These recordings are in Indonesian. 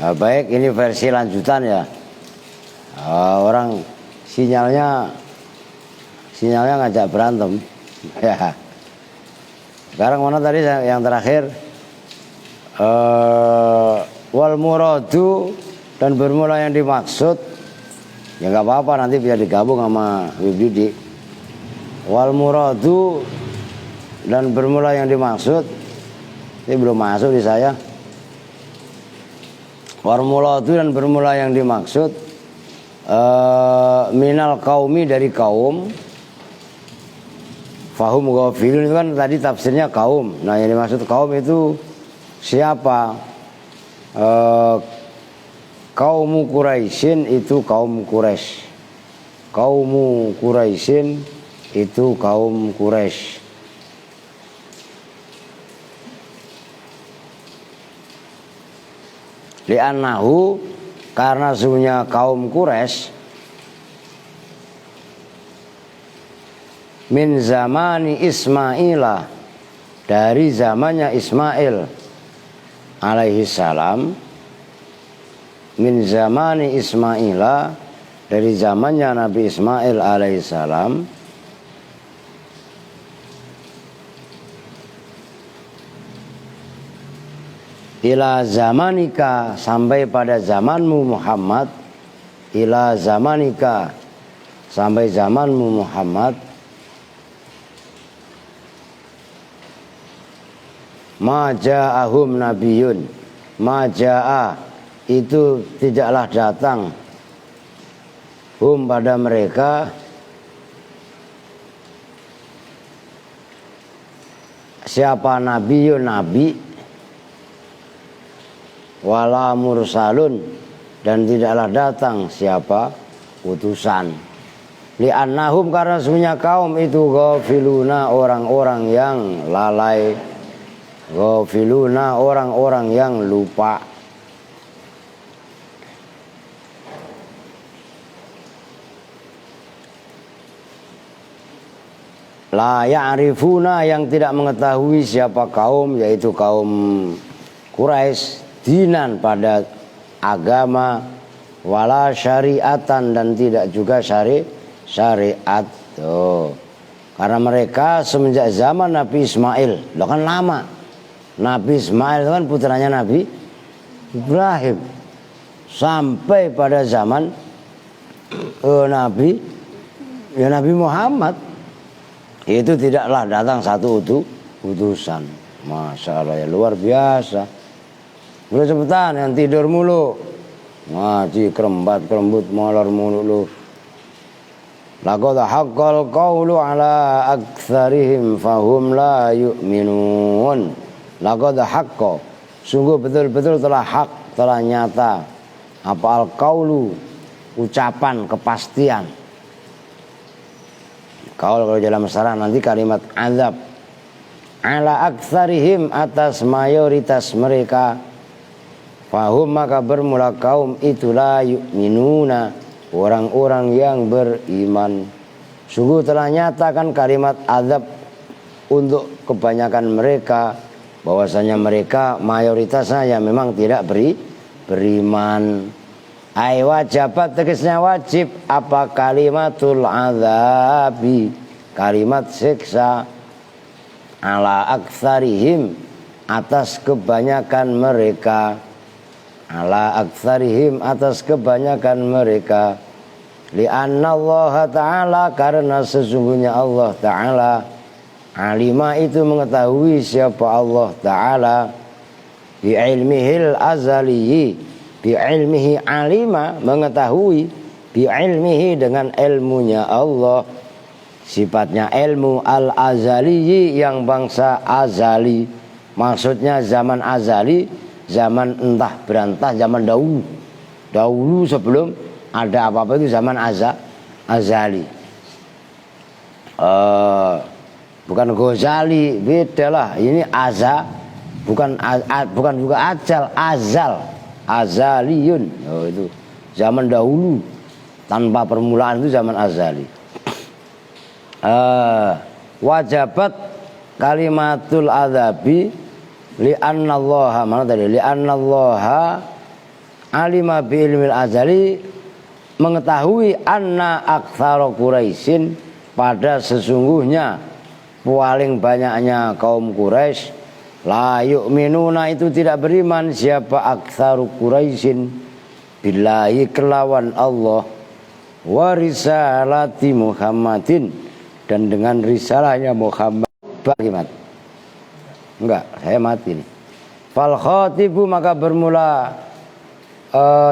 Baik, ini versi lanjutan ya. Orang sinyalnya ngajak berantem. Ya. Sekarang mana tadi yang terakhir? Wal muradu, dan bermula yang dimaksud. Ya nggak apa-apa, nanti bisa digabung sama Wibdidi. Wal muradu, dan bermula yang dimaksud. Ini belum masuk di saya. Wal muradu, dan bermula yang dimaksud. Minal kaumi, dari kaum. Fahum ghafilun, itu kan tadi tafsirnya kaum. Nah yang dimaksud kaum itu siapa? Kaumu Quraisyin itu kaum Quraisy. Kaumu Quraisyin itu kaum Quraisy. Li'annahu, karena sesungguhnya kaum Quraisy min zamani Ismaila, dari zamannya Ismail alaihi salam. Min zamani Ismaila, dari zamannya Nabi Ismail alaihi salam. Ila zamanika, sampai pada zamanmu Muhammad. Ila zamanika, sampai zamanmu Muhammad. Maja'ahum nabiyun. Maja'a, itu tidaklah datang hum, pada mereka, siapa nabiyun, nabi, wala mursalun, dan tidaklah datang siapa utusan. Li'annahum, karena semuanya kaum itu ghafiluna, orang-orang yang lalai. Ghafiluna, orang-orang yang lupa. La ya'rifuna, yang tidak mengetahui siapa kaum, yaitu kaum Quraisy, dinan, pada agama, wala syariatan, dan tidak juga syariat. Tuh. Karena mereka semenjak zaman Nabi Ismail, lo kan lama. Nabi Ismail itu kan putranya Nabi Ibrahim, sampai pada zaman Nabi Muhammad, itu tidaklah datang satu utusan. Masya Allah ya, luar biasa. Udah cepetan, yang tidur mulu, ngaji kerembut molor mulu lu. Laqad haqqal qawlu ala aktsarihim fahum la yu'minun. Laqad haqqa, sungguh betul-betul telah hak, telah nyata. Apa al-qawlu, ucapan, kepastian. Kalau dalam syarah nanti kalimat azab. Ala aktsarihim, atas mayoritas mereka. Fahum, maka bermula kaum itulah yu'minuna, orang-orang yang beriman. Sungguh telah nyatakan kalimat azab untuk kebanyakan mereka, bahwasanya mereka mayoritasnya yang memang tidak beriman. Ai wajabat, tegasnya wajib, apa kalimatul azabi, kalimat siksa, ala aktsarihim, atas kebanyakan mereka. Ala aktsarihim, atas kebanyakan mereka. Li'anna Allah Ta'ala, karena sesungguhnya Allah Ta'ala, alima, itu mengetahui siapa Allah Ta'ala, bi'ilmihil azaliyi, bi'ilmihi alima, mengetahui, bi'ilmihi, dengan ilmunya Allah, sifatnya ilmu, al-azaliyi, yang bangsa azali, maksudnya zaman azali, zaman entah berantah, zaman dahulu sebelum ada apa-apa, itu zaman azali. Bukan Ghazali, beda lah. Ini bukan juga azal, azaliyun. Oh, itu zaman dahulu tanpa permulaan, itu zaman azali. Wajabat kalimatul adzabi li'annallaha, mana tadi? Li'annallaha, alima bi ilmil azali, mengetahui anna aktsara Quraisyin, pada sesungguhnya paling banyaknya kaum Quraisy, la yu'minuna itu tidak beriman, siapa aktsaru Quraisyin, billahi kelawan Allah, wa risalati Muhammadin, dan dengan risalahnya Muhammad. Bagaimana? Enggak, saya mati nih. Fal khatibu, maka bermula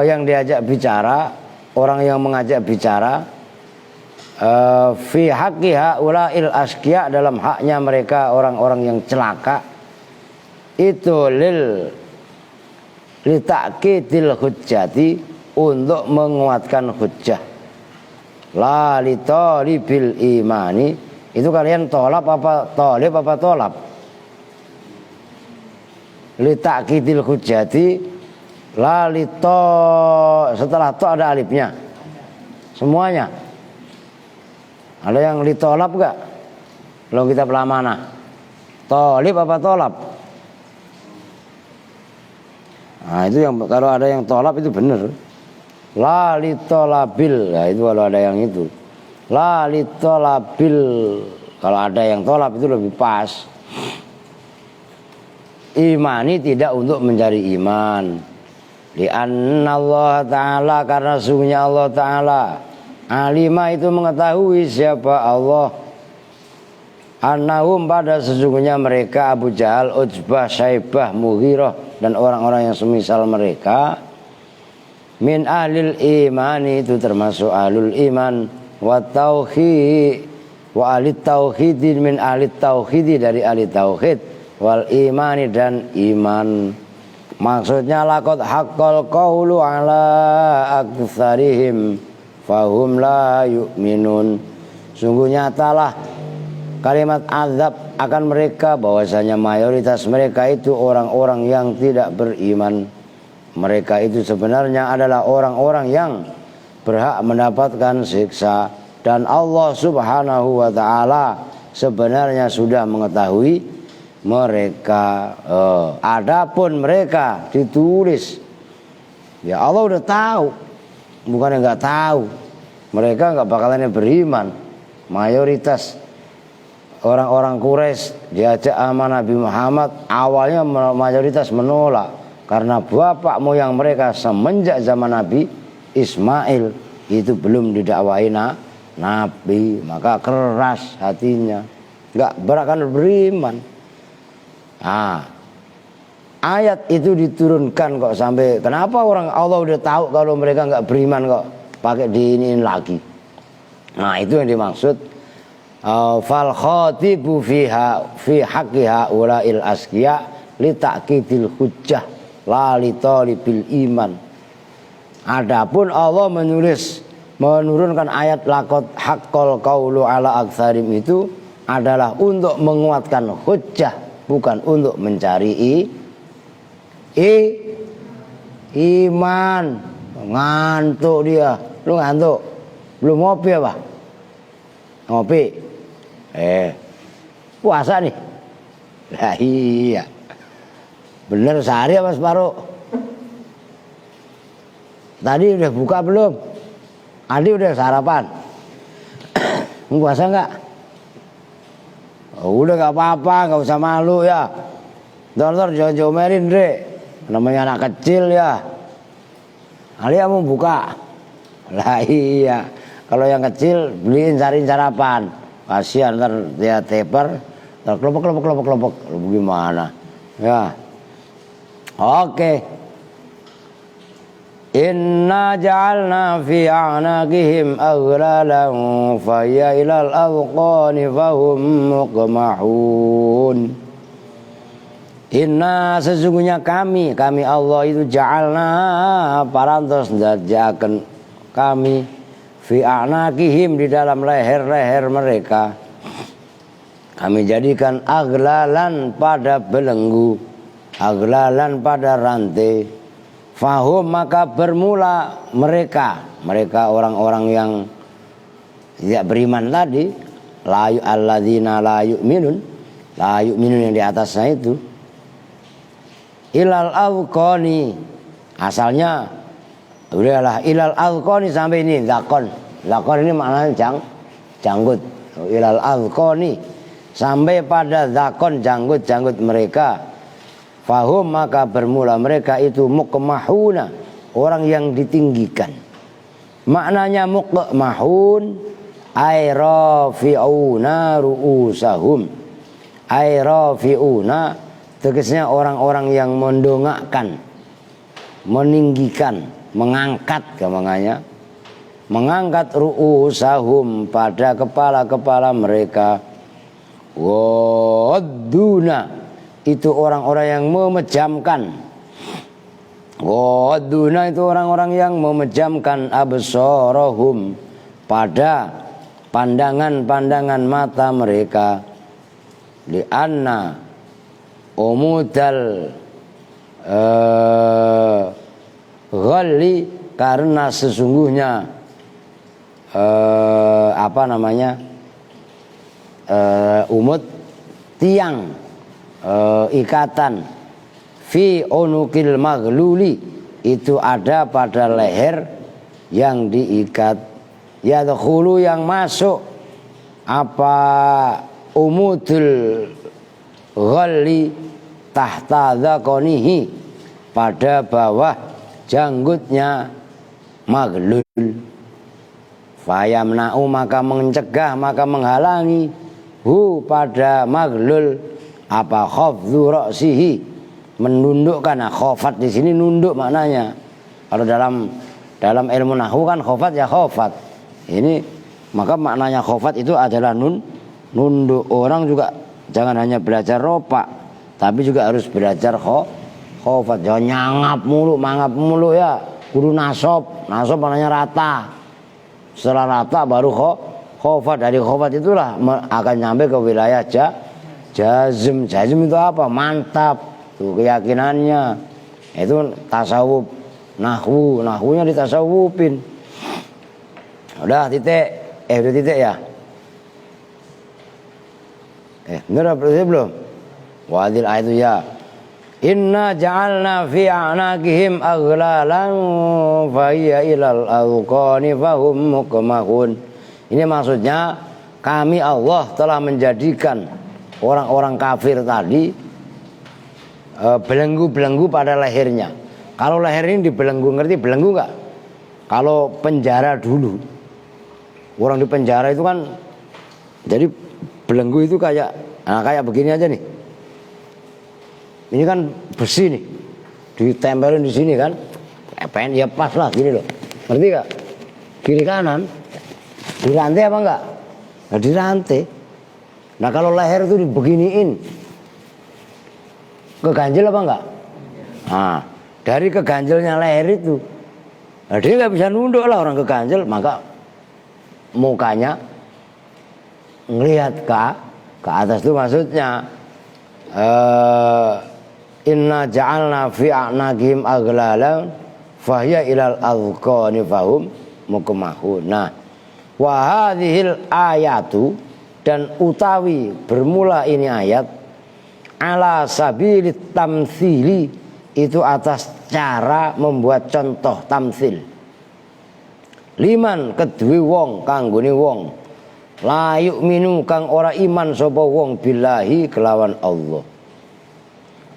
yang diajak bicara, orang yang mengajak bicara, fi haqqi haula'il asqiya, dalam haknya mereka orang-orang yang celaka, itu li ta'kidil hujjati, untuk menguatkan hujjah, la li talibil imani, itu kalian tolab apa talib apa tolab? Li ta'kidil hujjati, la li to, setelah to ada alifnya semuanya. Ada yang litolab gak? Kalau kita pelamana, tolib apa tolab? Nah itu yang, kalau ada yang tolab itu benar. La litolabil, nah itu kalau ada yang itu. La litolabil, kalau ada yang tolab itu lebih pas. Imani, tidak untuk mencari iman. Li'anna Allah Ta'ala, karena sungguhnya Allah Ta'ala, alima itu mengetahui siapa Allah, annahum, pada sesungguhnya mereka, Abu Jahal, Utbah, Syaibah, Mughirah, dan orang-orang yang semisal mereka, min ahlil imani, itu termasuk ahlul iman, wa tauhid, wa ahli tauhidin, min ahli tauhidi, dari ahli tauhid, wal imani, dan iman. Maksudnya laqad haqqal qawlu ala aktsarihim fahum la yu'minun, sungguh nyatalah kalimat azab akan mereka, bahwasanya mayoritas mereka itu orang-orang yang tidak beriman. Mereka itu sebenarnya adalah orang-orang yang berhak mendapatkan siksa, dan Allah Subhanahu wa ta'ala sebenarnya sudah mengetahui mereka. Adapun mereka ditulis, ya Allah udah tahu, bukan nggak tahu. Mereka nggak bakalan beriman. Mayoritas orang-orang Quraisy diajak sama Nabi Muhammad, awalnya mayoritas menolak, karena bapak moyang mereka semenjak zaman Nabi Ismail itu belum didakwai Nabi, maka keras hatinya, nggak bakalan beriman. Nah, ayat itu diturunkan kok sampai, kenapa orang Allah udah tahu kalau mereka nggak beriman kok pakai diinin lagi. Nah itu yang dimaksud fal khatibu fiha fi haqqi haula'il asqiya li ta'kidil hujjah la li talibil iman. Adapun Allah menurunkan ayat laqad haqqal qaulu ala aktsarim, itu adalah untuk menguatkan hujjah, bukan untuk mencari iman. Ngantuk dia. Lu ngantuk? Belum ngopi apa? Ngopi? Puasa nih? Lah iya. Bener sehari apa separuh? Tadi udah buka belum? Adi udah sarapan? Puasa enggak? Oh, udah gak apa-apa, gak usah malu ya. Ntar jangan jomerin Dre, namanya anak kecil ya. Alia mau buka? Lah iya, kalau yang kecil beliin cariin sarapan. Kasihan ntar dia teper, ntar kelompok. Gimana? Ya, oke. Inna ja'alna fi a'naqihim aghlalan faya ilal adqani fahum muqmahun. Inna, sesungguhnya kami Allah itu ja'alna, parantos ndadekaken kami, fi a'naqihim, di dalam leher-leher mereka, kami jadikan aghlalan pada belenggu, aghlalan pada rantai. Fahum, maka bermula mereka orang-orang yang tidak beriman tadi, layu alladzina la yu'minun yang di atasnya itu, ilal awqani, asalnya Udahlah ilal alqoni sampai ini zakon. Zakon ini maknanya janggut. Ilal alqoni sampai pada zakon janggut mereka. Fahum maka bermula mereka itu mukmahuna, orang yang ditinggikan. Maknanya mukmahun ay rafi'una ru'usahum. Ay rafi'una tegasnya orang-orang yang mendongakkan, meninggikan, mengangkat gampangnya. Mengangkat ru'usahum pada kepala-kepala mereka. Wadduna itu orang-orang yang memejamkan. Wadduna itu orang-orang yang memejamkan absarahum pada pandangan-pandangan mata mereka. Lianna umudal ghalli karena sesungguhnya umud tiang ikatan fi unukil maghluli itu ada pada leher yang diikat. Yadkhulu yang masuk apa umudul ghalli tahta dzaqanihi pada bawah janggutnya maghlul. Fayamna'u maka mencegah, maka menghalangi hu pada maghlul apa khafdhu ra'sihi, menundukkan. Nah, khafat di sini nunduk maknanya. Kalau dalam ilmu nahwu kan khafat ya khafat. Ini maka maknanya khafat itu adalah nunduk. Orang juga jangan hanya belajar ropa, tapi juga harus belajar khafat. Jangan nyangap mulu, mangap mulu ya. Kudu nasob. Nasob maknanya rata. Setelah rata baru khafat. Dari khafat itulah akan nyampe ke wilayah jazm. Jazm itu apa? Mantap. Tuh keyakinannya. Itu tasawuf nahwu. Nahwunya ditasawufin. Udah titik. Udah titik ya. Bener belum? Wadil ayat ya. Inna ja'alna fi a'naqihim aghlalan fa hiya ilal azqani fahum mukmahun. Ini maksudnya kami Allah telah menjadikan orang-orang kafir tadi belenggu-belenggu pada lehernya. Kalau leher ini dibelenggu, ngerti belenggu enggak? Kalau penjara dulu, orang di penjara itu kan jadi belenggu itu kayak begini aja nih. Ini kan besi nih, ditempelin di sini kan, pengen ya pas lah gini loh, ngerti gak? Kiri kanan, dirantai apa enggak? Nah dirantai. Nah kalau leher itu dibeginiin, keganjel apa enggak? Nah dari keganjelnya leher itu, nah dia nggak bisa nunduk lah orang keganjel, maka mukanya ngelihat ke atas itu maksudnya. Inna ja'alna fi a'naqihim aghlalan fahiya ilal azqani fahum mukmahun. Nah, wa hadhil ayatu dan utawi bermula ini ayat ala sabilit tamtsili itu atas cara membuat contoh tamtsil. Liman kedue wong kanggone wong la yu'minu kang ora iman sapa wong billahi kelawan Allah.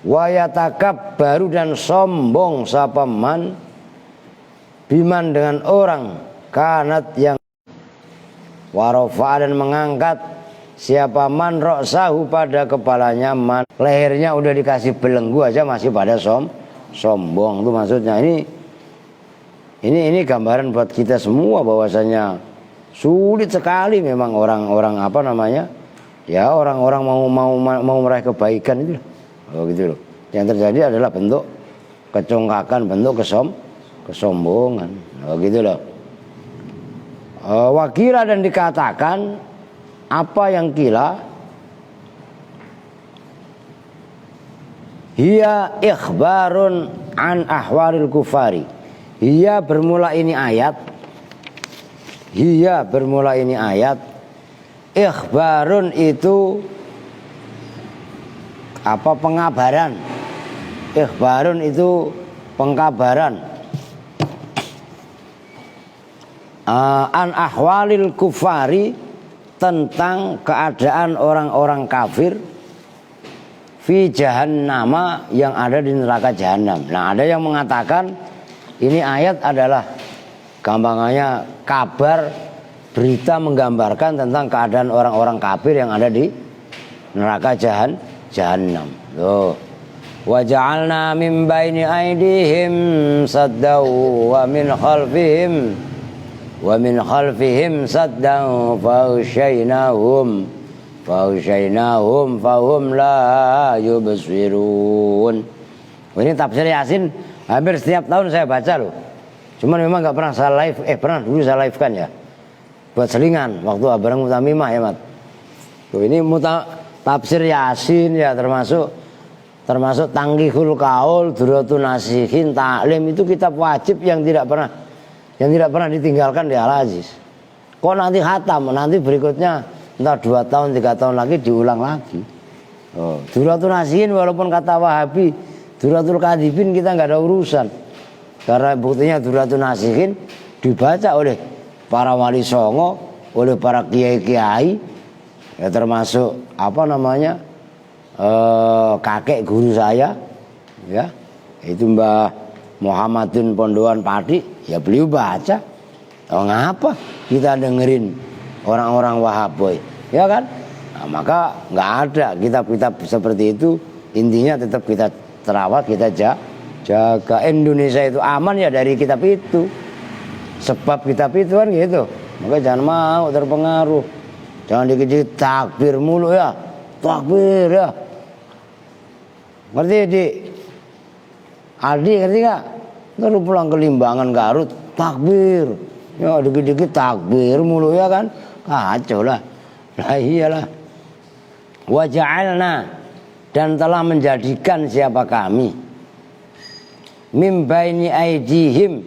Wa yatakabbaru dan sombong sapa man biman dengan orang kanat yang warafa dan mengangkat siapa man ra'sahu pada kepalanya man. Lehernya udah dikasih belenggu aja masih pada sombong. Itu maksudnya ini gambaran buat kita semua bahwasanya sulit sekali memang orang-orang ya orang-orang mau meraih kebaikan itu. Oh gitu loh. Yang terjadi adalah bentuk kecongkakan, bentuk kesombongan. Oh gitu loh. Wakila dan dikatakan apa yang kila hiya ikhbarun an ahwaril kufari. Hiya bermula ini ayat. Ikhbarun itu apa? Pengabaran. Ikhbarun itu pengkabaran. an ahwalil kufari, tentang keadaan orang-orang kafir, fi jahannama, yang ada di neraka jahanam. Nah, ada yang mengatakan ini ayat adalah gampangannya kabar, berita menggambarkan tentang keadaan orang-orang kafir yang ada di neraka jahanam. Loh. Wa ja'alna min baini aydihim saddaw wa min khalfihim saddaw faghshaynahum fahum la yubsirun. Ini tafsir Yasin hampir setiap tahun saya baca loh. Cuman memang nggak pernah saya live, pernah dulu saya live kan ya, buat selingan waktu bareng Mutamimah ya Mat. Tuh, ini tafsir Yasin ya, termasuk Tangkihul Kaul, Duratun Nasihin, Ta'lim, itu kitab wajib yang tidak pernah ditinggalkan di Al-Aziz. Kok nanti khatam, nanti berikutnya entah 2 tahun 3 tahun lagi diulang lagi. Duratun Nasihin walaupun kata Wahabi Duratul Kadhibin kita nggak ada urusan, karena buktinya Duratun Nasihin dibaca oleh para wali songo, oleh para kiai-kiai ya, termasuk apa namanya kakek guru saya ya, itu Mbah Muhammadun Pondoan Pati, ya beliau baca. Ngapa kita dengerin orang-orang Wahaboy ya kan? Nah, maka nggak ada kitab-kitab seperti itu. Intinya tetap kita terawat, kita jaga. Indonesia itu aman ya dari kitab itu, sebab kitab itu kan gitu. Maka jangan mau terpengaruh, jangan dikit-dikit takbir mulu ya, takbir ya. Ngerti di Aldi, ngerti gak? Lalu pulang ke Limbangan Garut, takbir ya, dikit-dikit takbir mulu ya kan, kacau lah. Lah iyalah. Wa ja'alna, dan telah menjadikan siapa kami, mim baini aidihim,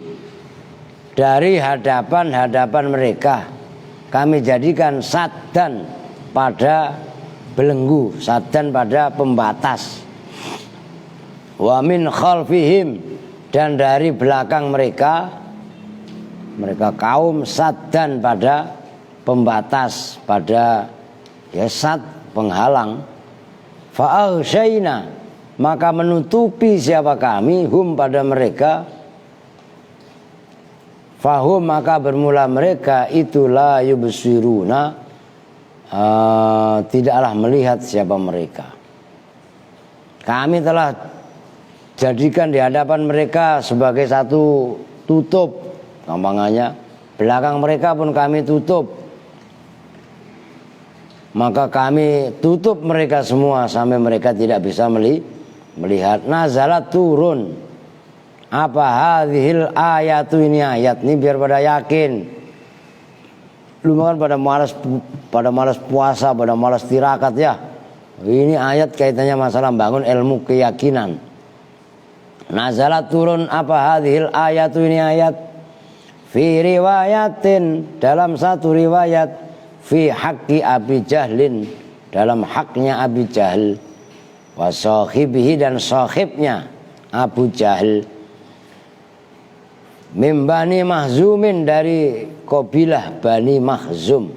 dari hadapan mereka kami jadikan saddan, pada belenggu, saddan pada pembatas, wa min khalfihim, dan dari belakang mereka kaum saddan, pada pembatas, pada ya sad, penghalang. Fa'aghsyayna, maka menutupi siapa kami, hum, pada mereka, fahum, maka bermula mereka itu la yubsiruna, tidaklah melihat siapa mereka. Kami telah jadikan di hadapan mereka sebagai satu tutup, gampangannya belakang mereka pun kami tutup. Maka kami tutup mereka semua sampai mereka tidak bisa melihat. Nazalat, turun. Apa hadhil ayatu, ini ayat ini biar pada yakin. Lu kan pada malas puasa, pada malas tirakat ya. Ini ayat kaitannya masalah bangun ilmu keyakinan. Nazalat, turun. Apa hadhil ayatu, ini ayat. Fi riwayatin, dalam satu riwayat. Fi haqqi Abi Jahlin, dalam haknya Abi Jahal, wa sahibihi, dan sahibnya Abu Jahal, mim Bani Mahzumin, dari kabilah Bani Mahzum.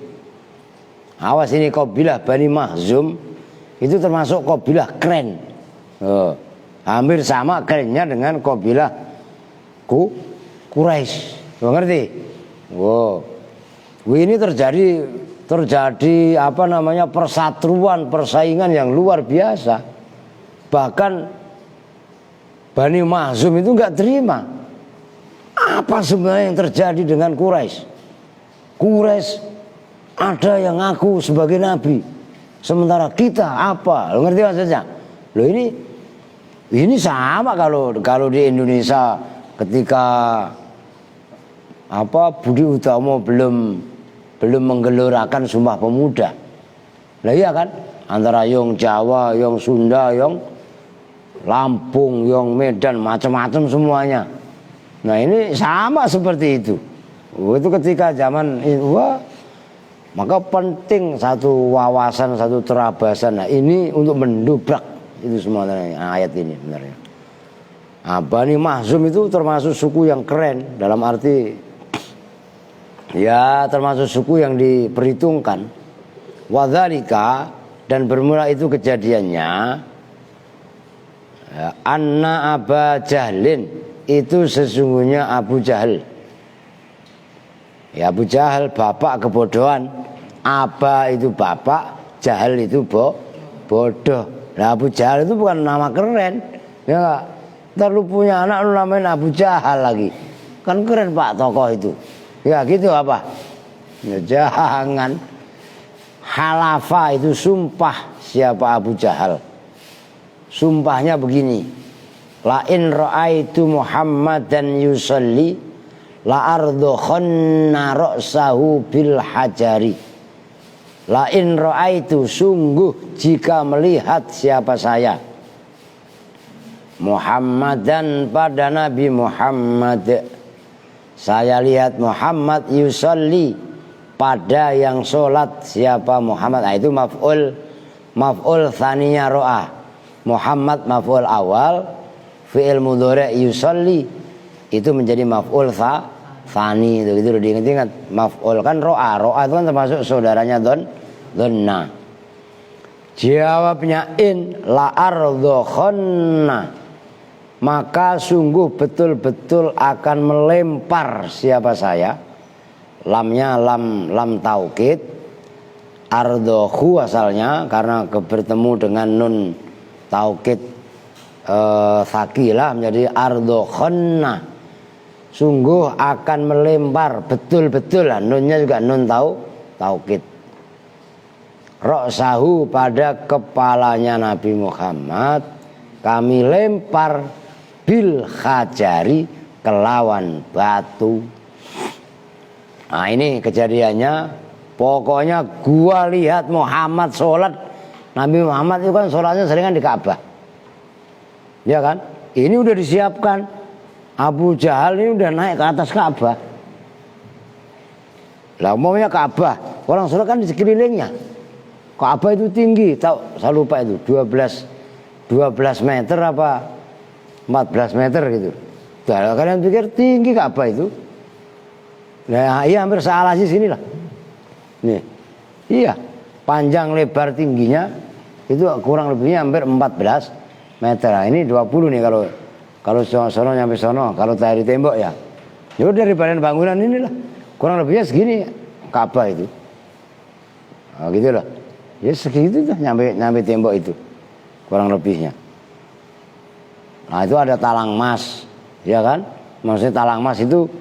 Awas, ini kabilah Bani Mahzum itu termasuk kabilah keren. Hampir sama kerennya dengan kabilah Quraisy. Ngerti? Ini terjadi apa namanya persatuan, persaingan yang luar biasa. Bahkan Bani Mahzum itu nggak terima apa sebenarnya yang terjadi dengan Quraisy. Quraisy ada yang ngaku sebagai nabi, sementara kita apa? Lo ngerti maksudnya? Lo ini sama kalau di Indonesia ketika apa Budi Utomo belum menggelorakan Sumpah Pemuda. Lah iya kan? Antara yang Jawa, yang Sunda, yang Lampung, yang Medan, macam-macam semuanya. Nah, ini sama seperti itu. Itu ketika zaman maka penting satu wawasan, satu terabasan. Nah, ini untuk mendobrak itu semua ayat ini sebenarnya. Bani Mahzum itu termasuk suku yang keren, dalam arti Ya termasuk suku yang diperhitungkan. Wadzalika, dan bermula itu kejadiannya ya, anna Aba Jahlin, itu sesungguhnya Abu Jahal. Ya Abu Jahal bapak kebodohan. Aba itu bapak, Jahal itu bodoh. Nah Abu Jahal itu bukan nama keren. Ya enggak? Ntar lu punya anak lu namain Abu Jahal lagi. Kan keren Pak tokoh itu. Ya gitu apa? Ya jangan. Halafa itu sumpah siapa Abu Jahal. Sumpahnya begini. La in ra'aitu Muhammadan yusalli la ardukhanna ra'sahu bil hajari. La in ra'aitu, sungguh jika melihat siapa saya Muhammadan pada Nabi Muhammad, saya lihat Muhammad yusalli pada yang sholat siapa Muhammad. Nah, itu maf'ul thaninya ro'ah. Muhammad maf'ul awal, fi'il mudhari' yusalli itu menjadi maf'ul thani. Itu udah diingat-ingat. Maf'ul kan ro'ah itu kan termasuk saudaranya donna. Jawabnya in la ardukhanna, maka sungguh betul-betul akan melempar siapa saya. Lamnya lam taukid. Ardokhu asalnya karena bertemu dengan nun taukid sakilah menjadi ardokhanna, sungguh akan melempar betul-betul lah. Nunnya juga nun taukid. Ra'sahu, pada kepalanya Nabi Muhammad kami lempar bil hajari, kelawan batu. Nah ini kejadiannya. Pokoknya gua lihat Muhammad sholat. Nabi Muhammad itu kan sholatnya seringan di Ka'bah, ya kan? Ini udah disiapkan. Abu Jahal ini udah naik ke atas Ka'bah. Lah umumnya Ka'bah, orang sholat kan di sekelilingnya. Ka'bah itu tinggi, tahu? Saya lupa itu 12 meter apa 14 meter gitu. Nah, kalian pikir tinggi Ka'bah itu? Nah, iya hampir sealas sini lah. Nih, iya, panjang lebar tingginya itu kurang lebihnya hampir 14 meter. Nah, ini 20 nih kalau sono nyampe sono, kalau dari tembok ya. Ya udah dari badan bangunan inilah kurang lebihnya segini Ka'bah itu. Nah, gitu lah. Ya segitu tuh nyampe tembok itu kurang lebihnya. Nah itu ada talang mas, ya kan? Maksudnya talang mas itu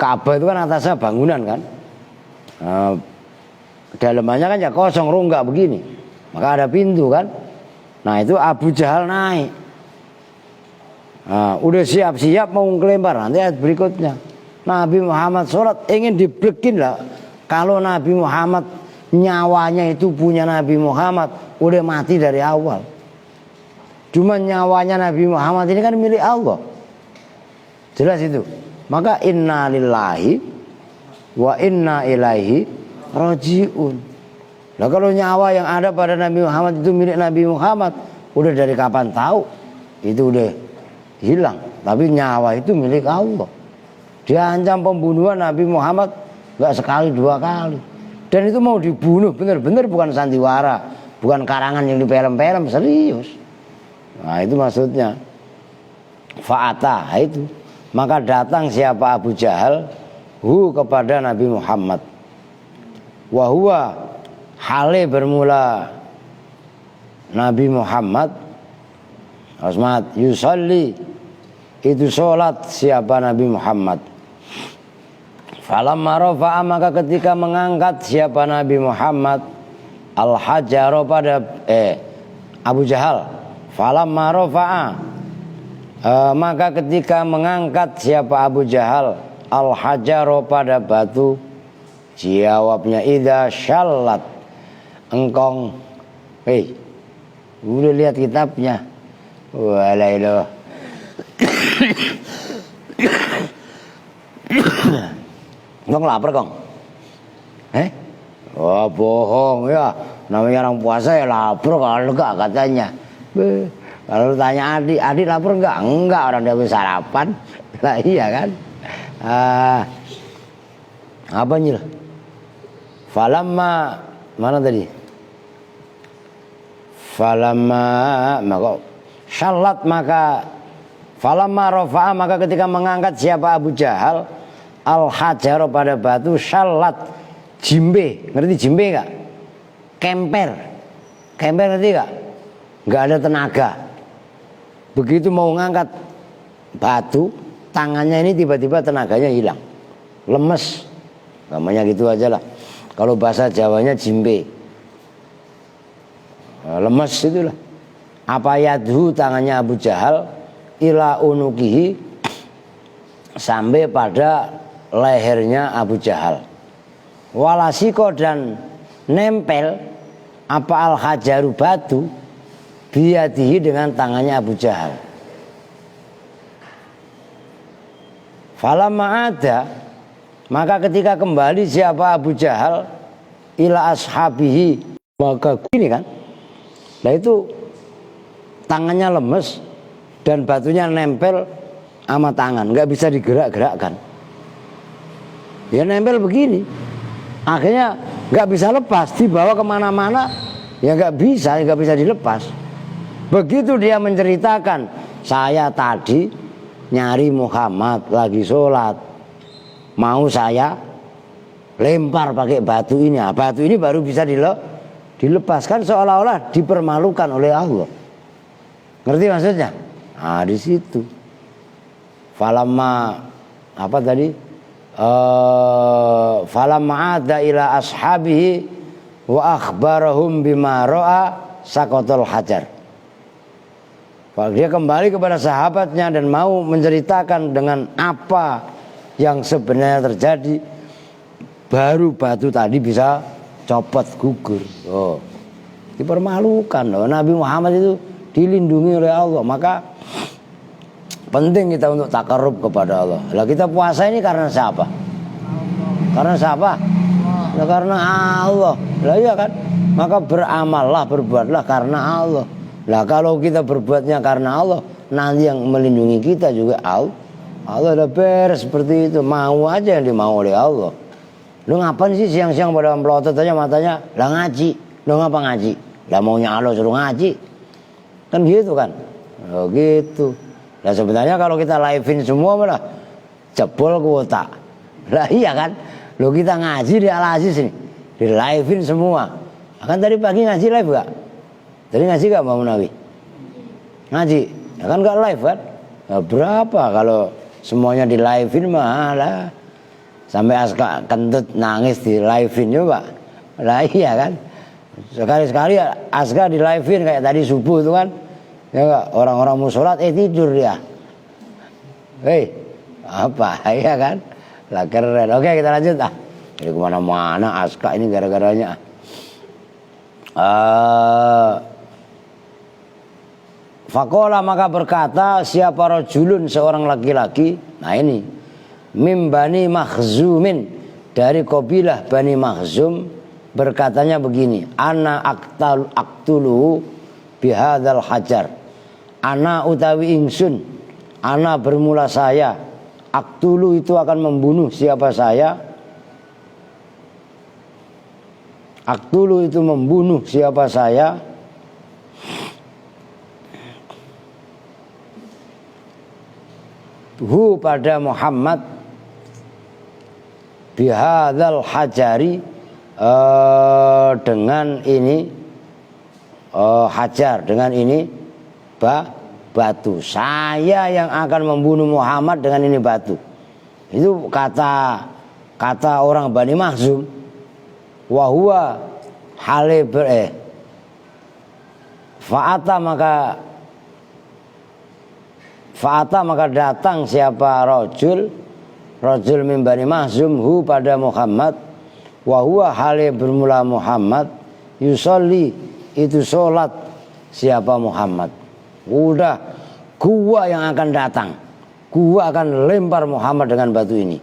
Ka'bah itu kan atasnya bangunan kan. Dalamannya kan ya kosong rongga begini, maka ada pintu kan. Nah itu Abu Jahal naik. Nah, udah siap-siap mau ngelempar. Nanti ayat berikutnya Nabi Muhammad sholat ingin diblekin lah. Kalau Nabi Muhammad nyawanya itu punya Nabi Muhammad, udah mati dari awal. Cuma nyawanya Nabi Muhammad ini kan milik Allah. Jelas itu. Maka inna lillahi wa inna ilaihi rajiun. Nah kalau nyawa yang ada pada Nabi Muhammad itu milik Nabi Muhammad, udah dari kapan tahu? Itu udah hilang. Tapi nyawa itu milik Allah. Dia ancam pembunuhan Nabi Muhammad gak sekali dua kali. Dan itu mau dibunuh benar-benar, bukan sandiwara, bukan karangan yang di film-film, serius. Nah itu maksudnya. Fa'ata itu. Maka datang siapa Abu Jahal kepada Nabi Muhammad. Wahua, hale bermula Nabi Muhammad Asmat yusalli, itu sholat siapa Nabi Muhammad. Falamma rafa'a, maka ketika mengangkat siapa Nabi Muhammad al-hajaro pada Abu Jahal. Falamma rafa'a, maka ketika mengangkat siapa Abu Jahal al-hajaro pada batu, jawabnya idza syallat, engkong udah lihat kitabnya. Walailah. Kong lapar kong? Oh bohong ya. Namanya orang puasa ya lapar, kalau enggak katanya. Kalau tanya adik lapar enggak? Enggak, orang dia bisa sarapan. Lah iya kan. Apa nyil? Falamma mana tadi? Falamma maka syalat maka falamma rafa'a maka ketika mengangkat siapa Abu Jahal al-hajar pada batu syalat jimbe, ngerti jimbe enggak? Kemper ngerti enggak? Enggak ada tenaga. Begitu mau ngangkat batu, tangannya ini tiba-tiba tenaganya hilang. Lemes. Namanya gitu aja lah. Kalau bahasa Jawanya jimbe. Lemes itulah. Apa yadhu tangannya Abu Jahal ila unukihi sampai pada lehernya Abu Jahal. Walasiko dan nempel apa al-hajaru batu biadihi dengan tangannya Abu Jahal. Falamma ada maka ketika kembali siapa Abu Jahal ila ashabihi maka gini kan. Nah itu tangannya lemes dan batunya nempel sama tangan, nggak bisa digerak-gerakkan. Ya nempel begini, akhirnya nggak bisa lepas, dibawa kemana-mana ya nggak bisa dilepas. Begitu dia menceritakan, saya tadi nyari Muhammad lagi sholat, mau saya lempar pakai batu ini, batu ini baru bisa dilepaskan seolah-olah dipermalukan oleh Allah. Ngerti maksudnya? Nah di situ. Falamma apa tadi? Falamma ada ila ashabihi wa akhbarahum bima ra'a saqatul hajar. Dia kembali kepada sahabatnya dan mau menceritakan dengan apa yang sebenarnya terjadi, baru batu tadi bisa copot gugur. Oh, dipermalukan loh. Nabi Muhammad itu dilindungi oleh Allah. Maka penting kita untuk takarrub kepada Allah. Lah kita puasa ini karena siapa? Karena siapa? Nah, karena Allah. Lah iya kan? Maka beramallah, berbuatlah karena Allah. Lah kalau kita berbuatnya karena Allah, nanti yang melindungi kita juga Allah. Allah udah beres seperti itu. Mau aja yang dimau oleh Allah. Lu ngapain sih siang-siang pada melotot aja matanya? Lah ngaji. Lu ngapa ngaji? Lah maunya Allah suruh ngaji. Kan gitu kan? Oh gitu. Nah sebenarnya kalau kita live-in semua malah jebol kuota. Lah iya kan? Lo kita ngaji di Al-Aziz nih, di live-in semua. Kan tadi pagi ngaji live gak? Tadi ngaji gak Mbak Munawi? Ngaji, ya kan gak live kan? Nah, berapa kalau semuanya di live-in malah sampai Aska kentut nangis di live-in juga. Lah iya kan? Sekali-sekali Aska di live-in kayak tadi subuh itu kan. Ya enggak, orang-orang mau sholat tidur dia. Hei, apa? Iya kan? Lah keren. Oke, kita lanjut ah. Jadi kemana-mana Aska ini gara-garanya. Fakola maka berkata siapa rojulun seorang laki-laki. Nah ini mim Bani Makhzumin dari kabilah Bani Makhzum berkatanya begini. Ana aktulu bihadzal hajar. Ana utawi ingsun, ana bermula saya. Aktulu itu akan membunuh siapa saya? Aktulu itu membunuh siapa saya? Hu pada Muhammad bihadzal hajari dengan ini hajar, dengan ini batu. Saya yang akan membunuh Muhammad dengan ini batu. Itu kata orang Bani Makhzum. Wahwa hale Fa'ata maka datang siapa rojul min Bani Makhzum hu pada Muhammad. Wahwa hale bermula Muhammad yusolli itu sholat siapa Muhammad. Udah gua yang akan datang, gua akan lempar Muhammad dengan batu ini.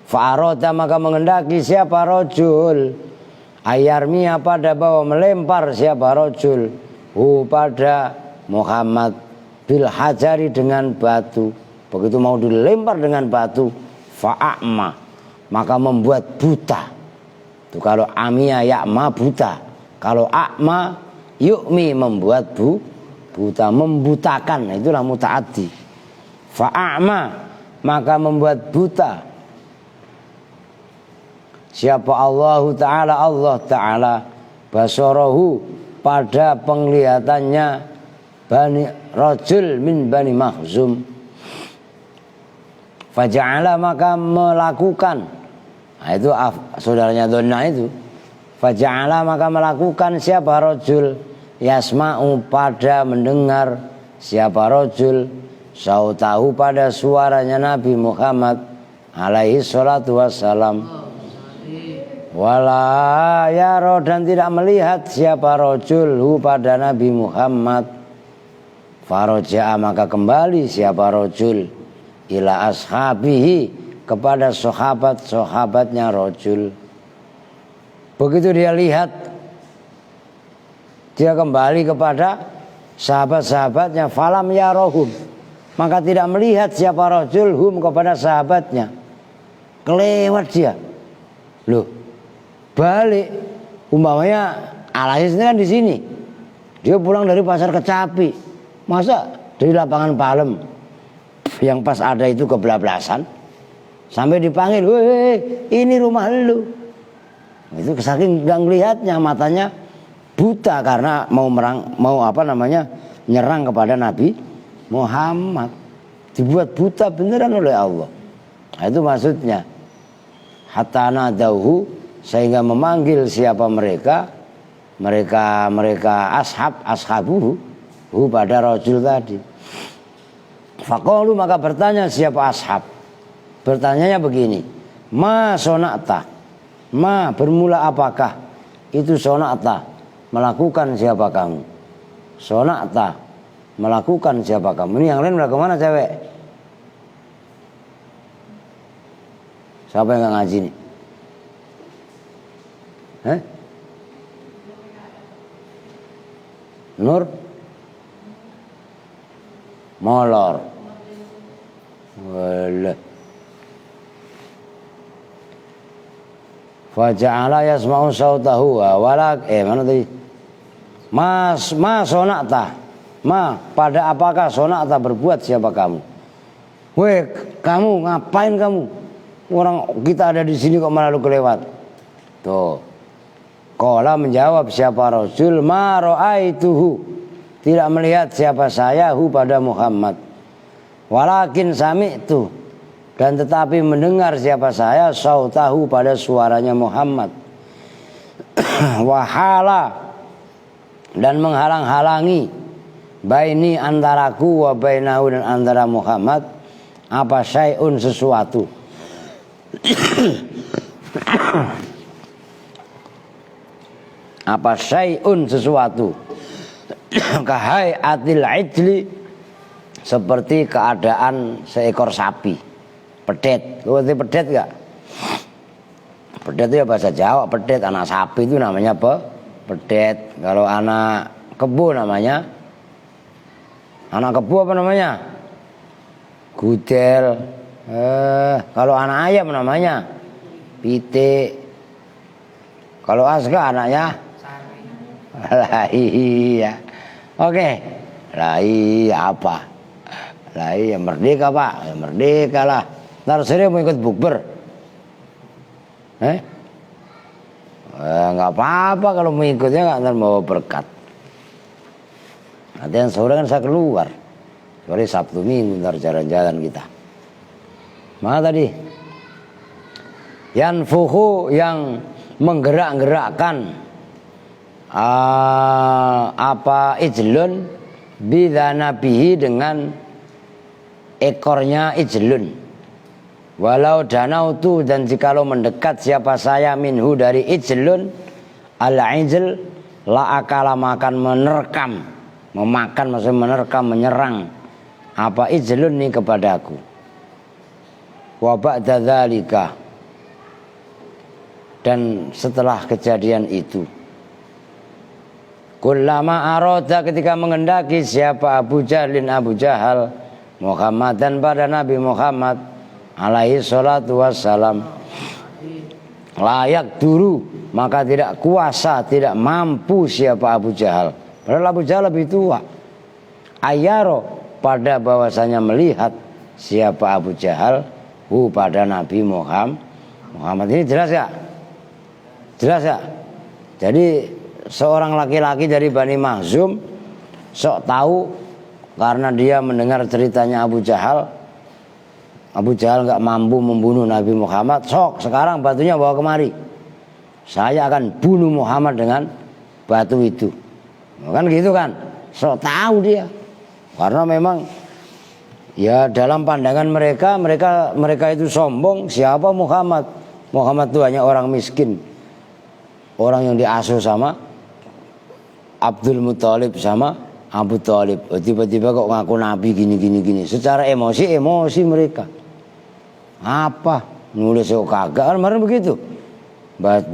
Fa'arota maka mengendaki siapa rojul ayarmiya pada bahwa melempar siapa rojul pada Muhammad bil hajari dengan batu. Begitu mau dilempar dengan batu fa'a'ma maka membuat buta. Itu kalau amia ya'ma buta. Kalau a'ma yu'mi membuat buta, membutakan, itulah mutaaddi. Fa'a'ma maka membuat buta. Siapa Allah Ta'ala basarahu pada penglihatannya bani rajul min bani Makhzum. Faja'ala maka melakukan, nah itu saudaranya Donna itu. Faja'ala maka melakukan siapa rajul yasma'u pada mendengar siapa rajul sautahu pada suaranya Nabi Muhammad alaihi salatu wassalam. Wala yaro dan tidak melihat siapa rajul hu pada Nabi Muhammad. Faraja'a maka kembali siapa rajul ila ashabihi kepada sahabat-sahabatnya rajul. Begitu dia lihat, dia kembali kepada sahabat-sahabatnya. Falam yarohum maka tidak melihat siapa rajul hum kepada sahabatnya. Kelewat dia. Loh, balik. Umpamanya Al-Aziz ini kan di sini. Dia pulang dari pasar Kecapi. Masa dari lapangan Palem yang pas ada itu kebelablasan sampai dipanggil, "Weh, ini rumah lu." Itu saking nggak ngelihatnya, matanya buta karena nyerang kepada Nabi Muhammad. Dibuat buta beneran oleh Allah. Nah, itu maksudnya. Hatta nadauhu sehingga memanggil siapa mereka ashabuhu pada rajul tadi. Faqalu maka bertanya siapa ashab. Bertanyanya begini, ma sona'ta, ma bermula apakah itu sona'ta, melakukan siapa kamu. Sona'ta, melakukan siapa kamu. Ini yang lain udah kemana cewek? Siapa yang gak ngaji nih? Nur molor. Walah. Faja'ala yasma'u sautahu mana tadi? Ma sona'ta. Ma pada apakah sona'ta berbuat siapa kamu? Weh, kamu ngapain kamu? Orang kita ada di sini kok malah lu kelewat. Tuh. Qala menjawab siapa Rasul ma ra'aituhu. Tidak melihat siapa saya hu pada Muhammad. Walakin sami'tu dan tetapi mendengar siapa saya sautahu pada suaranya Muhammad. Wahala dan menghalang-halangi baini antaraku wa bainahu dan antara Muhammad apa syai'un sesuatu. Apa syai'un sesuatu. Kahai atil ijli seperti keadaan seekor sapi pedet. Lu ngerti pedet gak? Pedet itu ya bahasa Jawa. Pedet anak sapi itu namanya pedet. Kalau anak kebo namanya anak kebo apa namanya? Gudel. Kalau anak ayam namanya pitik. Kalau Aska anaknya lah iya. Oke. Lah iya apa? Lah iya merdeka Pak. Ya merdeka lah. Ntar sore mau ikut bukber. Nggak apa-apa kalau mau ikutnya nggak ntar mau berkat. Nanti yang sore kan saya keluar. Sore Sabtu Minggu ntar jalan-jalan kita. Mana tadi? Yanfuhu yang menggerak-gerakkan ijlun bidhanabihi dengan ekornya ijlun. Walau danautu dan jikalau mendekat siapa saya minhu dari ijlun al-ijl la akala makan menerkam memakan maksudnya menerkam menyerang apa ijlun ini kepadaku. Wa ba'da dzalika dan setelah kejadian itu kullama aroda ketika mengendaki siapa Abu Jahal Muhammad dan pada Nabi Muhammad alaihi salatu wassalam layak duru, maka tidak kuasa, tidak mampu siapa Abu Jahal. Padahal Abu Jahal lebih tua. Ayaro, pada bahwasanya melihat siapa Abu Jahal pada Nabi Muhammad. Ini jelas ya? Jelas ya? Jadi seorang laki-laki dari Bani Makhzum sok tahu karena dia mendengar ceritanya Abu Jahal. Abu Jahal nggak mampu membunuh Nabi Muhammad. Sok sekarang batunya bawa kemari. Saya akan bunuh Muhammad dengan batu itu. Kan gitu kan? Sok tahu dia. Karena memang ya dalam pandangan mereka itu sombong. Siapa Muhammad? Muhammad itu hanya orang miskin. Orang yang diasuh sama Abdul Muthalib sama Abu Thalib. Tiba-tiba kok ngaku nabi gini. Secara emosi mereka. Apa? Nulis kok kagak. Kemarin begitu.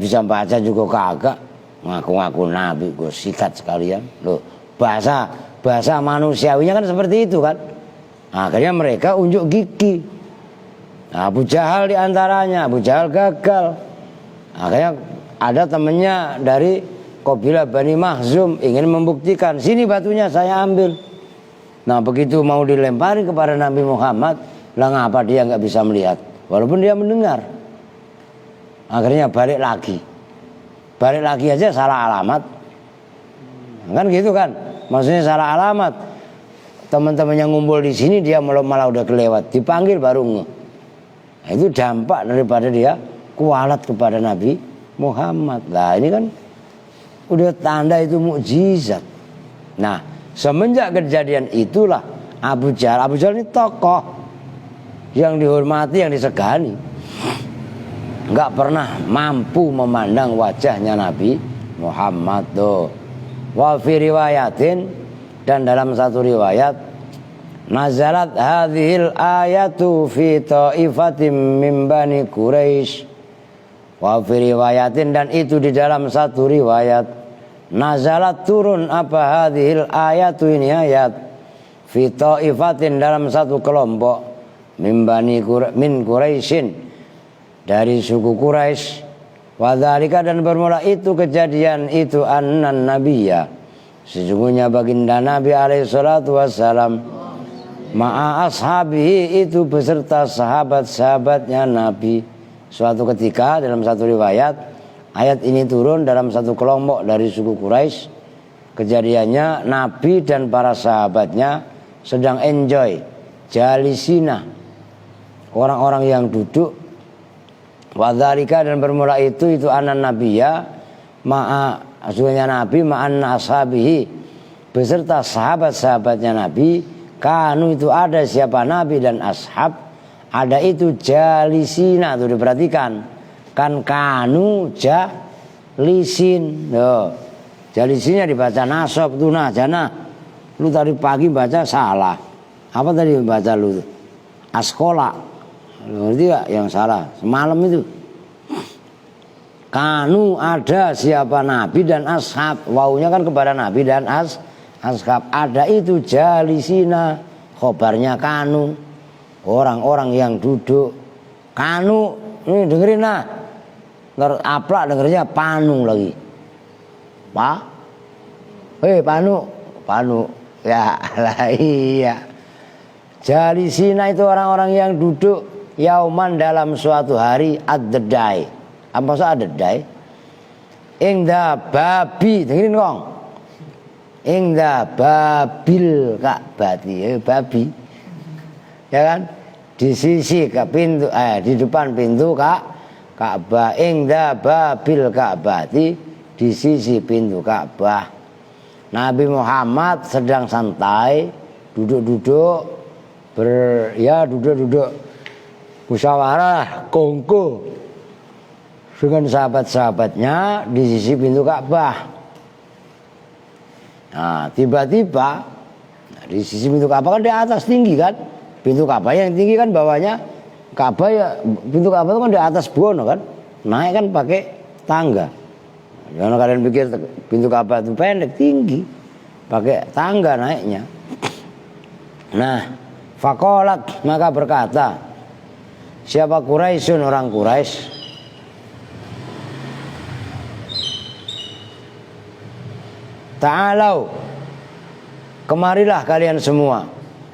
Bisa baca juga kagak. Ngaku-ngaku nabi. Gue sikat sekalian. Loh, bahasa manusiawinya kan seperti itu kan. Akhirnya mereka unjuk gigi. Abu Jahal diantaranya. Abu Jahal gagal. Akhirnya ada temennya dari kabilah Bani Makhzum ingin membuktikan, sini batunya saya ambil. Nah begitu mau dilempari kepada Nabi Muhammad, lah ngapa dia nggak bisa melihat, walaupun dia mendengar. Akhirnya balik lagi aja salah alamat, kan gitu kan? Maksudnya salah alamat. Teman-temannya ngumpul di sini, dia malah udah kelewat, dipanggil baru nge. Nah, itu dampak daripada dia kualat kepada Nabi Muhammad. Lah ini kan udah tanda itu mukjizat. Nah, semenjak kejadian itulah Abu Jahal ini tokoh yang dihormati, yang disegani. Enggak pernah mampu memandang wajahnya Nabi Muhammad tuh. Wa fi riwayatin, dan dalam satu riwayat, nazalat hadhil ayatu fi ta'ifatim min Bani Quraisy. Wa fi riwayatin, dan itu di dalam satu riwayat, nazalat turun apa hadhil ayatu, ini ayat, fi ta'ifatin, dalam satu kelompok, min Quraisyin, dari suku Quraisy. Wa dzalika, dan bermula itu kejadian itu, annan nabiyya, sesungguhnya baginda Nabi alaihi salatu wassalam, ma'a ashabihi, itu beserta sahabat-sahabatnya Nabi. Suatu ketika dalam satu riwayat, ayat ini turun dalam satu kelompok dari suku Quraisy. Kejadiannya Nabi dan para sahabatnya sedang enjoy, jalisina, orang-orang yang duduk. Wadzalika, dan bermula itu anan nabiyya, ma'a, aslinya Nabi, ma'an ashabihi, beserta sahabat-sahabatnya Nabi. Kanu, itu ada siapa Nabi dan ashab, ada itu jalisina, tuh diperhatikan. Kan kanu jalisin. Loh, jalisinnya dibaca nasab tuh, nah jana. Lu tadi pagi baca salah. Apa tadi baca lu? Askola. Ngerti gak yang salah? Semalam itu. Kanu, ada siapa Nabi dan ashab. Wawunya kan kepada Nabi dan ashab. Ada itu jalisina. Khobarnya kanu. Orang-orang yang duduk. Kanu, ini dengerin nah. Ntar aplak dengernya panu lagi. Pak? Panu. Ya lah iya. Jalisina itu orang-orang yang duduk. Yauman, dalam suatu hari, ad-dedai. Apa maksud ad-dedai? Ingda babi, dengerin kong. Ingda babil ka'bati, babi. Ya kan? Di sisi ke pintu, di depan pintu Ka'bah. Ingda babil ka'bati, di sisi pintu Ka'bah. Nabi Muhammad sedang santai, duduk-duduk, duduk-duduk, musyawarah, kongko dengan sahabat-sahabatnya di sisi pintu Ka'bah. Nah, tiba-tiba di sisi pintu Ka'bah kan di atas tinggi kan, pintu Ka'bah yang tinggi kan bawahnya Ka'bah, ya pintu Ka'bah itu kan di atas bono kan, naik kan pakai tangga. Jangan kalian pikir pintu Ka'bah itu pendek, tinggi, pakai tangga naiknya. Nah, faqalat, maka berkata siapa Quraisyun, orang Quraisy, ta'alau, kemarilah kalian semua.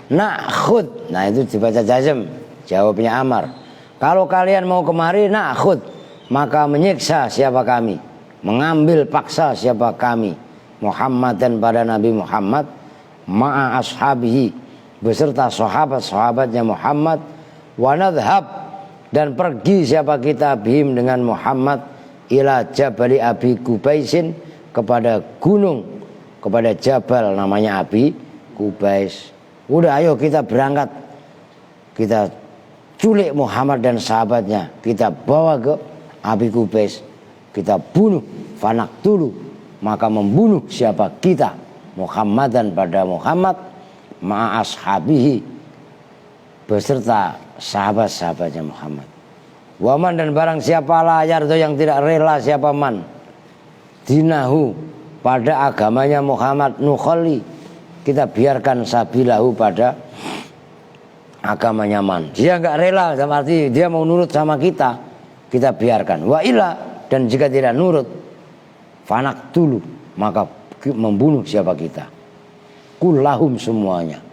Na'khud, nah itu dibaca jazm, jawabnya Amar. Kalau kalian mau kemari, na'khud, maka menyiksa siapa kami, mengambil paksa siapa kami, Muhammad dan pada Nabi Muhammad, ma'a ashabihi, beserta sahabat-sahabatnya Muhammad, wa nadhhab, dan pergi siapa kita bihim dengan Muhammad, ila jabali Abi Kubaisin, kepada gunung, kepada jabal namanya Abi Kubais. Udah ayo kita berangkat, kita culik Muhammad dan sahabatnya, kita bawa ke Abi Kubais, kita bunuh, fanak dulu, maka membunuh siapa kita, Muhammad dan pada Muhammad, ma'a ashabihi, beserta sahabat-sahabatnya Muhammad. Waman, dan barang siapa la yardo, yang tidak rela siapa man, dinahu, pada agamanya Muhammad, nukhali, kita biarkan sabilahu, pada agamanya man. Dia enggak rela, dalam arti dia mau nurut sama kita, kita biarkan. Wa illa, dan jika tidak nurut, fanak dulu, maka membunuh siapa kita, kullahum, semuanya.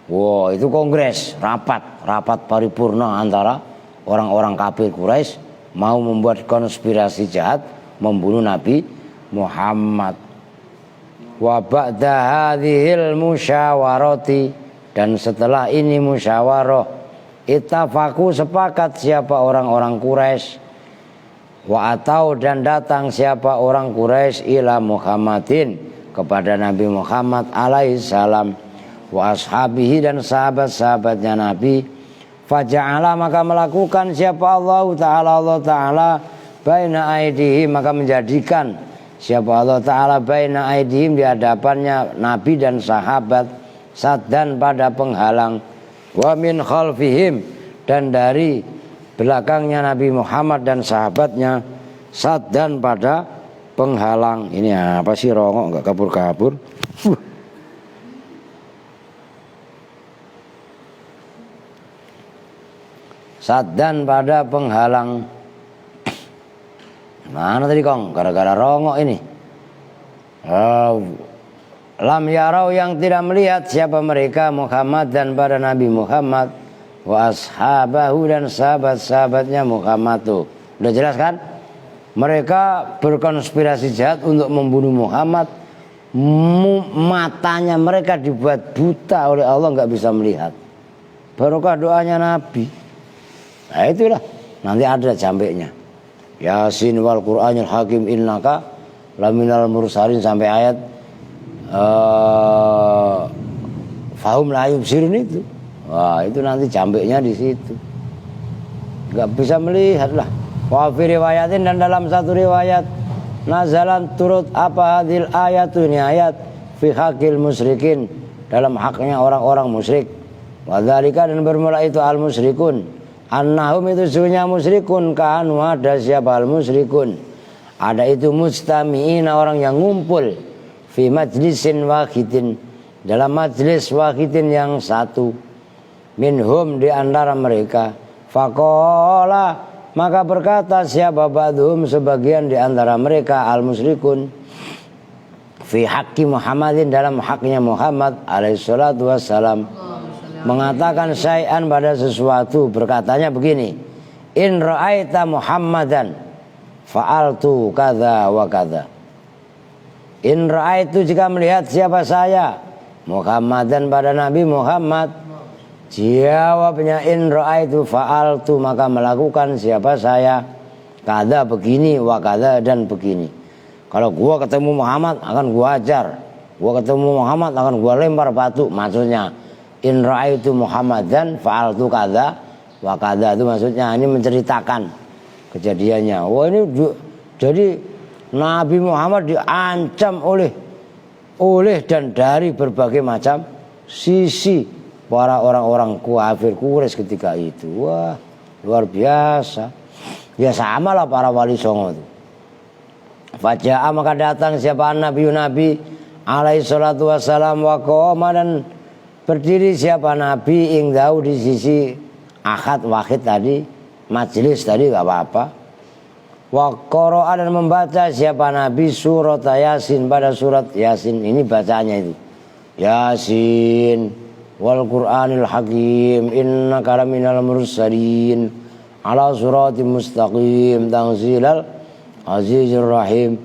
Wow, itu kongres, rapat paripurna antara orang-orang kafir Quraisy mau membuat konspirasi jahat membunuh Nabi Muhammad. Wa ba'da hadhil musyawarati, dan setelah ini musyawarah, ittafaku, sepakat siapa orang-orang Quraisy, wa atau, dan datang siapa orang Quraisy, ila Muhammadin, kepada Nabi Muhammad alaihi salam, wa ashabihi, dan sahabat-sahabatnya Nabi, faja'ala, maka melakukan siapa Allah Ta'ala baina aidihim, maka menjadikan siapa Allah Ta'ala baina aidihim, di hadapannya Nabi dan sahabat, saddan, pada penghalang, wa min khalfihim, dan dari belakangnya Nabi Muhammad dan sahabatnya, saddan, pada penghalang. Ini apa sih, rongok enggak kabur-kabur? Saddan, pada penghalang. Mana tadi kong? Gara-gara rongok ini. Lam yarau, yang tidak melihat siapa mereka, Muhammad dan pada Nabi Muhammad, wa ashabahu, dan sahabat-sahabatnya Muhammad. Tuh udah jelas kan? Mereka berkonspirasi jahat untuk membunuh Muhammad. Matanya mereka dibuat buta oleh Allah, nggak bisa melihat. Barokah doanya Nabi. Nah itulah, nanti ada jambeknya. Yasin wal Qur'anil Hakim innaka laminal mursalin, sampai ayat fahum la yubsirun itu. Wah, itu nanti jambeknya di situ. Enggak bisa melihat lah. Wa fi riwayatin, dan dalam satu riwayat, nazalan, turut apa hadil ayat, ini ayat, fi hakil musyrikin, dalam haknya orang-orang musyrik. Wa dzalika, dan bermula itu al musyrikun, annahum, itu sesungguhnya musyrikun, kanu, ada siapa al musyrikun, ada itu mustami'ina, orang yang ngumpul, fi majlisin wahidin, dalam majlis wahidin yang satu, minhum, di antara mereka, faqala, maka berkata siapa ba'dhum, sebagian di antara mereka, al musyrikun, fi haqqi Muhammadin, dalam haknya Muhammad alaihi salatu wassalam, mengatakan syai'an, pada sesuatu, berkatanya begini, in ra'aita Muhammadan fa'altu kadza wa kadza. In ra'aitu, jika melihat siapa saya, Muhammadan, pada Nabi Muhammad, jawabnya in ra'aitu fa'altu, maka melakukan siapa saya, kadza, begini, wa kadza, dan begini. Kalau gua ketemu Muhammad akan gua ajar, gua ketemu Muhammad akan gua lempar batu, maksudnya in ra'aitu Muhammadan fa'altu kadza wa kadza, itu maksudnya ini menceritakan kejadiannya. Wah, ini jadi Nabi Muhammad diancam oleh dan dari berbagai macam sisi para orang-orang kafir Quraisy ketika itu. Wah, luar biasa. Ya sama lah para wali songo itu. Faja'a, maka datang siapa Nabi alaihi salatu wassalam, wa qoma, dan berdiri siapa Nabi, ingdau, di sisi akad wahid tadi, majelis tadi, gak apa-apa. Wa qara'a dan membaca siapa Nabi surat Yasin pada surat Yasin. Ini bacanya itu. Yasin wal Qur'anil Hakim innaka laminal mursalin ala suratim mustaqim tanzilal azizir rahim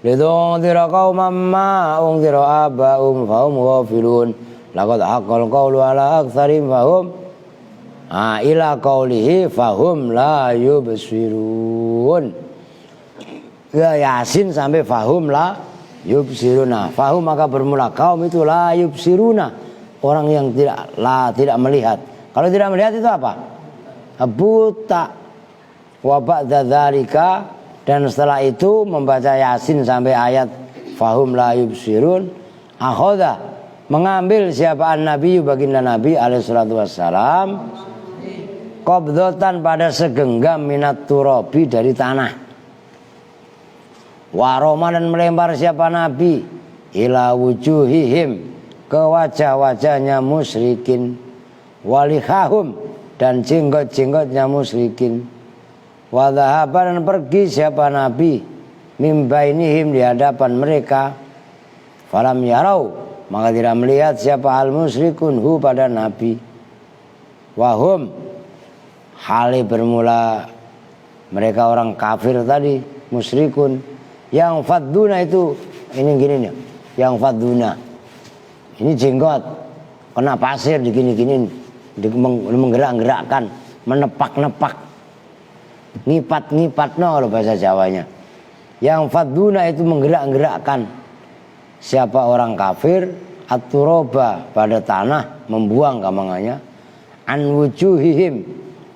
lidunzira qauman ma unzira aba'um fahum ghafilun laqad haqqal qawlu ala aktsarim fahum ila qawlihi fahum la yubsirun. Ya Yasin sampai fahum la yubsiruna. Fahum maka bermula kaum itu la yubsiruna, orang yang tidak melihat. Kalau tidak melihat itu apa? Buta. Wa ba'da dzalika, dan setelah itu membaca Yasin sampai ayat fahum la yubsirun, akhadha mengambil siapa an-nabi baginda Nabi alaihi salatu wassalam qabdatan pada segenggam minat turabi dari tanah. Waroma dan melempar siapa Nabi ila wujuhihim ke wajah-wajahnya musyrikin walihahum dan jenggot-jenggotnya musyrikin wadhahaba dan pergi siapa Nabi mimbainihim di hadapan mereka falam yarau maka tidak melihat siapa al musyrikun hu pada Nabi wahum hali bermula mereka orang kafir tadi musyrikun yang fadduna itu ini gini nih, yang fadduna ini jenggot kena pasir digini-gini menggerak-gerakkan menepak-nepak ngipat-ngipat no kalau bahasa Jawanya. Yang fadduna itu menggerak-gerakkan siapa orang kafir at-turaba pada tanah membuang kamangannya an wujuhihim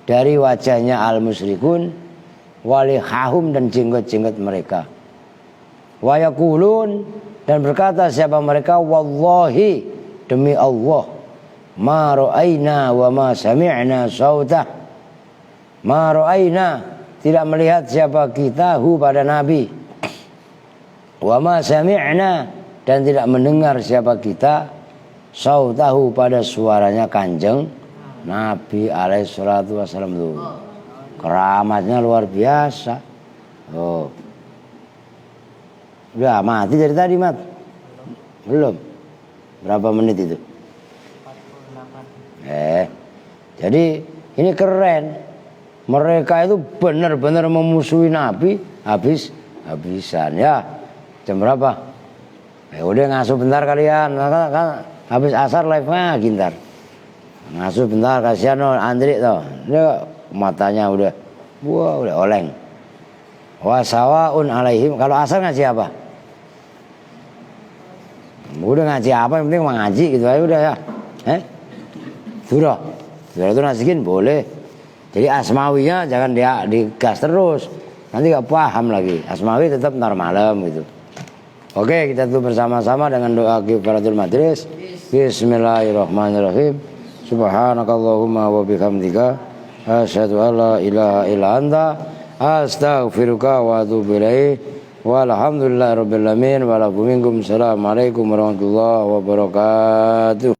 dari wajahnya al musyrikun walihahum dan jenggot-jenggot mereka. Wa yaqulun dan berkata siapa mereka wallahi demi Allah ma ra'aina wa ma sami'na sautah ma ra'aina tidak melihat siapa kita hu pada Nabi wa ma sami'na dan tidak mendengar siapa kita sautahu pada suaranya Kanjeng Nabi alaihi salatu wasallam tuh. Keramatnya luar biasa. Oh. Udah mati dari tadi, Mat? Belum. Berapa menit itu? 48. Jadi ini keren. Mereka itu benar-benar memusuhi Nabi habis-habisan ya. Jam berapa? Udah ngasuh bentar kalian. Kan habis asar live-nya gintar. Ngasuh bentar kasihan Andri tuh. Dia matanya udah oleng. Wasawaun alaihim. Kalau asar ngasih apa? Udah ngaji apa yang penting ngaji gitu aja udah ya. Surah itu nasikin boleh. Jadi asmawinya jangan dia digas terus. Nanti gak paham lagi. Asmawi tetap ntar malam gitu. Oke, kita tutup bersama-sama dengan doa kifaratul majlis. Bismillahirrahmanirrahim. Subhanakallahumma wa bihamdika asyhadu an la ilaha illa anta astaghfiruka wa atubu ilaik. Walhamdulillahirabbil alamin. Assalamualaikum warahmatullahi wabarakatuh.